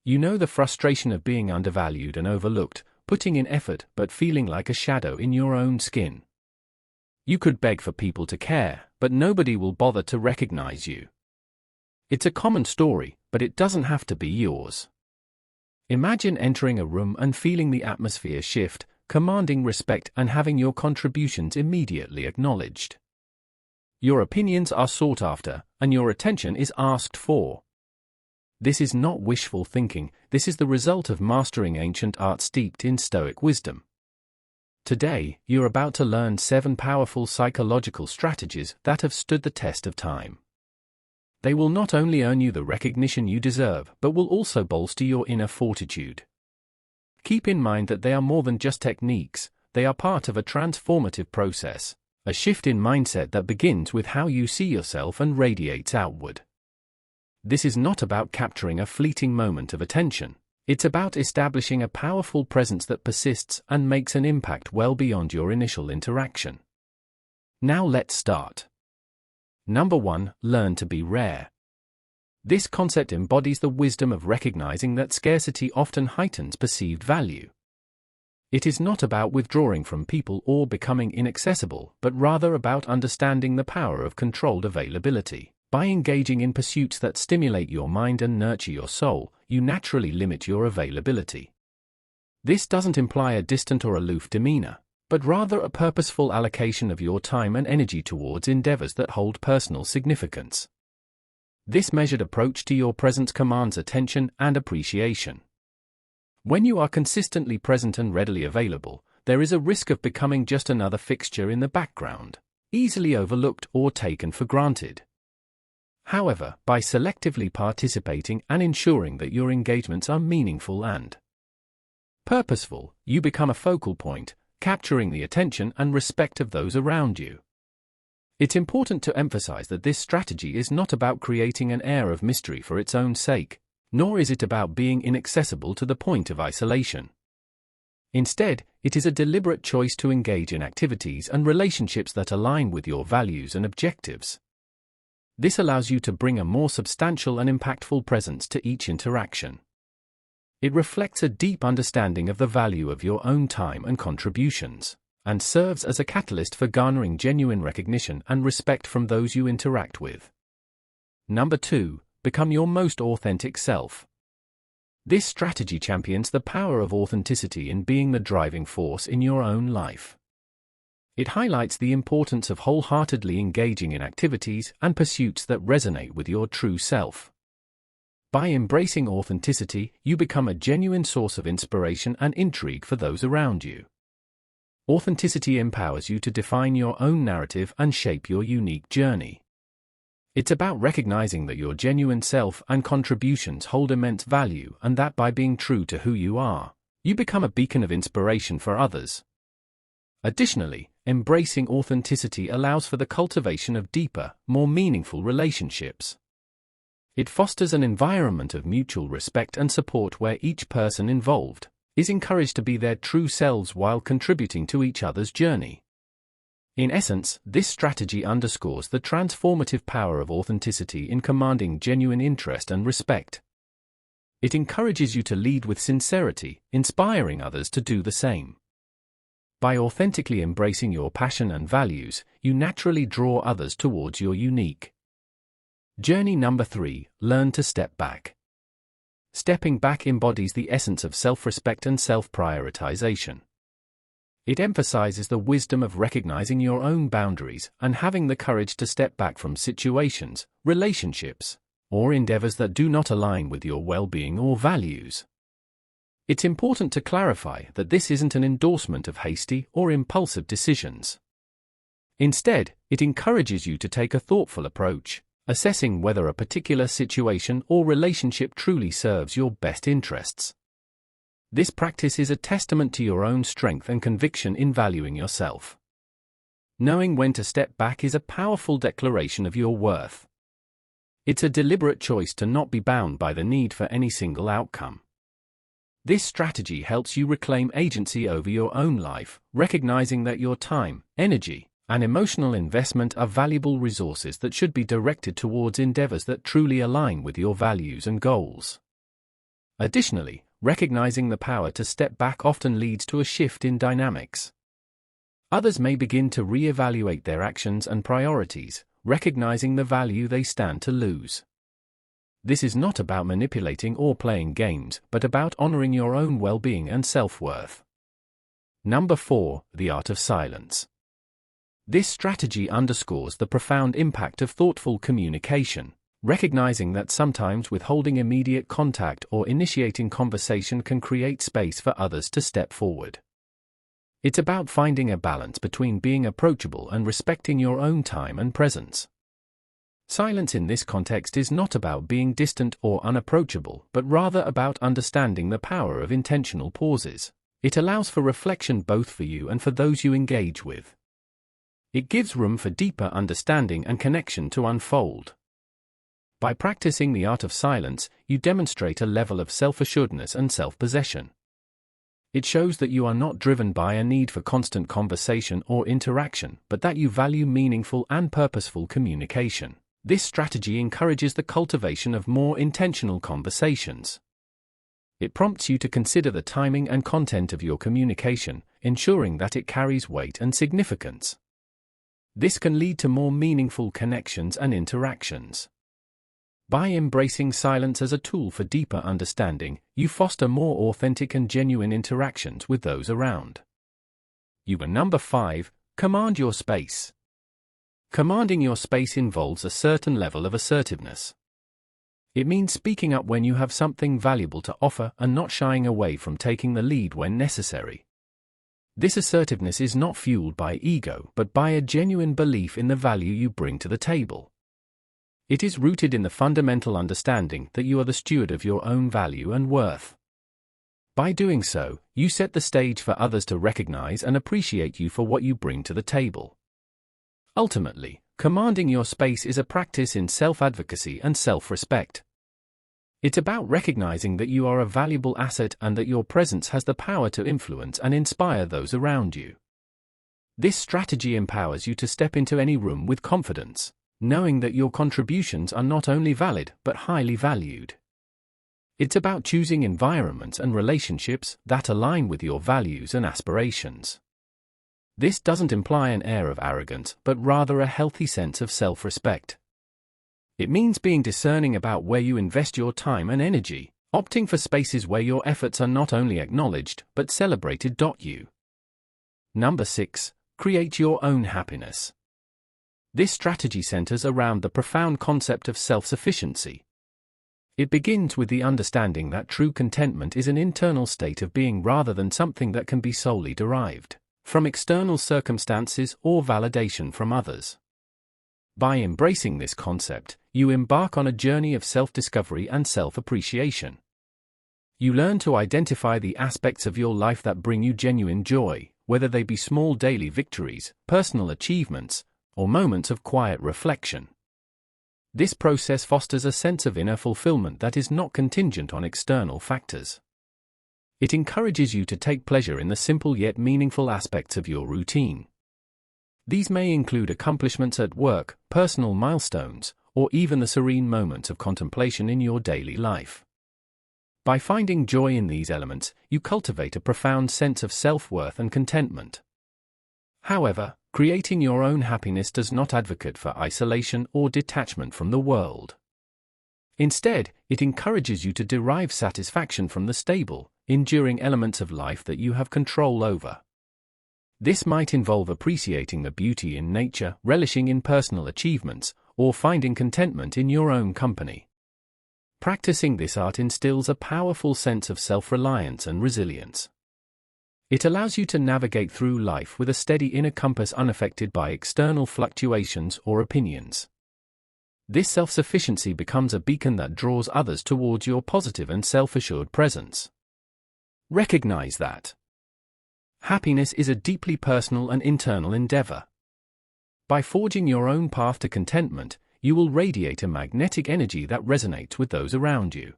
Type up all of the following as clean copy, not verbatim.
You know the frustration of being undervalued and overlooked, putting in effort but feeling like a shadow in your own skin. You could beg for people to care, but nobody will bother to recognize you. It's a common story, but it doesn't have to be yours. Imagine entering a room and feeling the atmosphere shift, commanding respect and having your contributions immediately acknowledged. Your opinions are sought after, and your attention is asked for. This is not wishful thinking, this is the result of mastering ancient art steeped in Stoic wisdom. Today, you're about to learn 7 powerful psychological strategies that have stood the test of time. They will not only earn you the recognition you deserve, but will also bolster your inner fortitude. Keep in mind that they are more than just techniques, they are part of a transformative process, a shift in mindset that begins with how you see yourself and radiates outward. This is not about capturing a fleeting moment of attention. It's about establishing a powerful presence that persists and makes an impact well beyond your initial interaction. Now let's start. Number 1, learn to be rare. This concept embodies the wisdom of recognizing that scarcity often heightens perceived value. It is not about withdrawing from people or becoming inaccessible, but rather about understanding the power of controlled availability. By engaging in pursuits that stimulate your mind and nurture your soul, you naturally limit your availability. This doesn't imply a distant or aloof demeanor, but rather a purposeful allocation of your time and energy towards endeavors that hold personal significance. This measured approach to your presence commands attention and appreciation. When you are consistently present and readily available, there is a risk of becoming just another fixture in the background, easily overlooked or taken for granted. However, by selectively participating and ensuring that your engagements are meaningful and purposeful, you become a focal point, capturing the attention and respect of those around you. It's important to emphasize that this strategy is not about creating an air of mystery for its own sake, nor is it about being inaccessible to the point of isolation. Instead, it is a deliberate choice to engage in activities and relationships that align with your values and objectives. This allows you to bring a more substantial and impactful presence to each interaction. It reflects a deep understanding of the value of your own time and contributions, and serves as a catalyst for garnering genuine recognition and respect from those you interact with. Number 2, become your most authentic self. This strategy champions the power of authenticity in being the driving force in your own life. It highlights the importance of wholeheartedly engaging in activities and pursuits that resonate with your true self. By embracing authenticity, you become a genuine source of inspiration and intrigue for those around you. Authenticity empowers you to define your own narrative and shape your unique journey. It's about recognizing that your genuine self and contributions hold immense value and that by being true to who you are, you become a beacon of inspiration for others. Additionally, embracing authenticity allows for the cultivation of deeper, more meaningful relationships. It fosters an environment of mutual respect and support where each person involved is encouraged to be their true selves while contributing to each other's journey. In essence, this strategy underscores the transformative power of authenticity in commanding genuine interest and respect. It encourages you to lead with sincerity, inspiring others to do the same. By authentically embracing your passion and values, you naturally draw others towards your unique journey. Number 3, learn to step back. Stepping back embodies the essence of self-respect and self-prioritization. It emphasizes the wisdom of recognizing your own boundaries and having the courage to step back from situations, relationships, or endeavors that do not align with your well-being or values. It's important to clarify that this isn't an endorsement of hasty or impulsive decisions. Instead, it encourages you to take a thoughtful approach, assessing whether a particular situation or relationship truly serves your best interests. This practice is a testament to your own strength and conviction in valuing yourself. Knowing when to step back is a powerful declaration of your worth. It's a deliberate choice to not be bound by the need for any single outcome. This strategy helps you reclaim agency over your own life, recognizing that your time, energy, and emotional investment are valuable resources that should be directed towards endeavors that truly align with your values and goals. Additionally, recognizing the power to step back often leads to a shift in dynamics. Others may begin to re-evaluate their actions and priorities, recognizing the value they stand to lose. This is not about manipulating or playing games, but about honoring your own well-being and self-worth. Number 4, the art of silence. This strategy underscores the profound impact of thoughtful communication, recognizing that sometimes withholding immediate contact or initiating conversation can create space for others to step forward. It's about finding a balance between being approachable and respecting your own time and presence. Silence in this context is not about being distant or unapproachable, but rather about understanding the power of intentional pauses. It allows for reflection both for you and for those you engage with. It gives room for deeper understanding and connection to unfold. By practicing the art of silence, you demonstrate a level of self-assuredness and self-possession. It shows that you are not driven by a need for constant conversation or interaction, but that you value meaningful and purposeful communication. This strategy encourages the cultivation of more intentional conversations. It prompts you to consider the timing and content of your communication, ensuring that it carries weight and significance. This can lead to more meaningful connections and interactions. By embracing silence as a tool for deeper understanding, you foster more authentic and genuine interactions with those around you. Number 5, command your space. Commanding your space involves a certain level of assertiveness. It means speaking up when you have something valuable to offer and not shying away from taking the lead when necessary. This assertiveness is not fueled by ego, but by a genuine belief in the value you bring to the table. It is rooted in the fundamental understanding that you are the steward of your own value and worth. By doing so, you set the stage for others to recognize and appreciate you for what you bring to the table. Ultimately, commanding your space is a practice in self-advocacy and self-respect. It's about recognizing that you are a valuable asset and that your presence has the power to influence and inspire those around you. This strategy empowers you to step into any room with confidence, knowing that your contributions are not only valid but highly valued. It's about choosing environments and relationships that align with your values and aspirations. This doesn't imply an air of arrogance, but rather a healthy sense of self-respect. It means being discerning about where you invest your time and energy, opting for spaces where your efforts are not only acknowledged, but celebrated. You. Number 6, create your own happiness. This strategy centers around the profound concept of self-sufficiency. It begins with the understanding that true contentment is an internal state of being rather than something that can be solely derived from external circumstances or validation from others. By embracing this concept, you embark on a journey of self-discovery and self-appreciation. You learn to identify the aspects of your life that bring you genuine joy, whether they be small daily victories, personal achievements, or moments of quiet reflection. This process fosters a sense of inner fulfillment that is not contingent on external factors. It encourages you to take pleasure in the simple yet meaningful aspects of your routine. These may include accomplishments at work, personal milestones, or even the serene moments of contemplation in your daily life. By finding joy in these elements, you cultivate a profound sense of self-worth and contentment. However, creating your own happiness does not advocate for isolation or detachment from the world. Instead, it encourages you to derive satisfaction from the stable, enduring elements of life that you have control over. This might involve appreciating the beauty in nature, relishing in personal achievements, or finding contentment in your own company. Practicing this art instills a powerful sense of self-reliance and resilience. It allows you to navigate through life with a steady inner compass unaffected by external fluctuations or opinions. This self-sufficiency becomes a beacon that draws others towards your positive and self-assured presence. Recognize that happiness is a deeply personal and internal endeavor. By forging your own path to contentment, you will radiate a magnetic energy that resonates with those around you.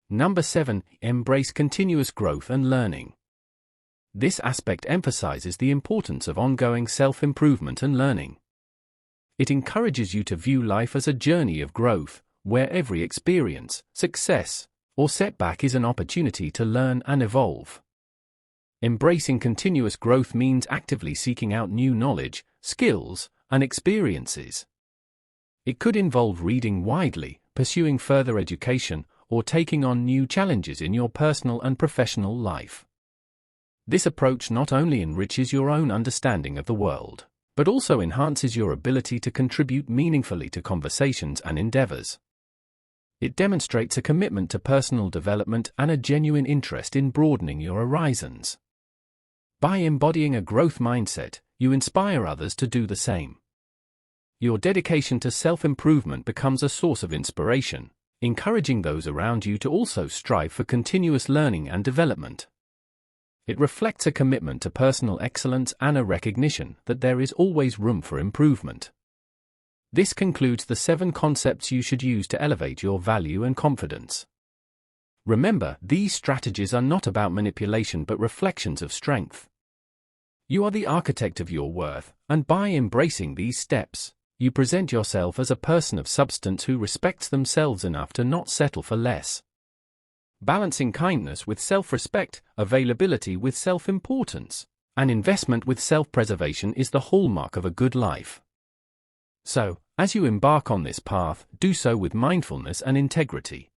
Number 7, embrace continuous growth and learning. This aspect emphasizes the importance of ongoing self-improvement and learning. It encourages you to view life as a journey of growth, where every experience, success, or setback is an opportunity to learn and evolve. Embracing continuous growth means actively seeking out new knowledge, skills, and experiences. It could involve reading widely, pursuing further education, or taking on new challenges in your personal and professional life. This approach not only enriches your own understanding of the world, but also enhances your ability to contribute meaningfully to conversations and endeavors. It demonstrates a commitment to personal development and a genuine interest in broadening your horizons. By embodying a growth mindset, you inspire others to do the same. Your dedication to self-improvement becomes a source of inspiration, encouraging those around you to also strive for continuous learning and development. It reflects a commitment to personal excellence and a recognition that there is always room for improvement. This concludes the 7 concepts you should use to elevate your value and confidence. Remember, these strategies are not about manipulation but reflections of strength. You are the architect of your worth, and by embracing these steps, you present yourself as a person of substance who respects themselves enough to not settle for less. Balancing kindness with self-respect, availability with self-importance, and investment with self-preservation is the hallmark of a good life. So, as you embark on this path, do so with mindfulness and integrity.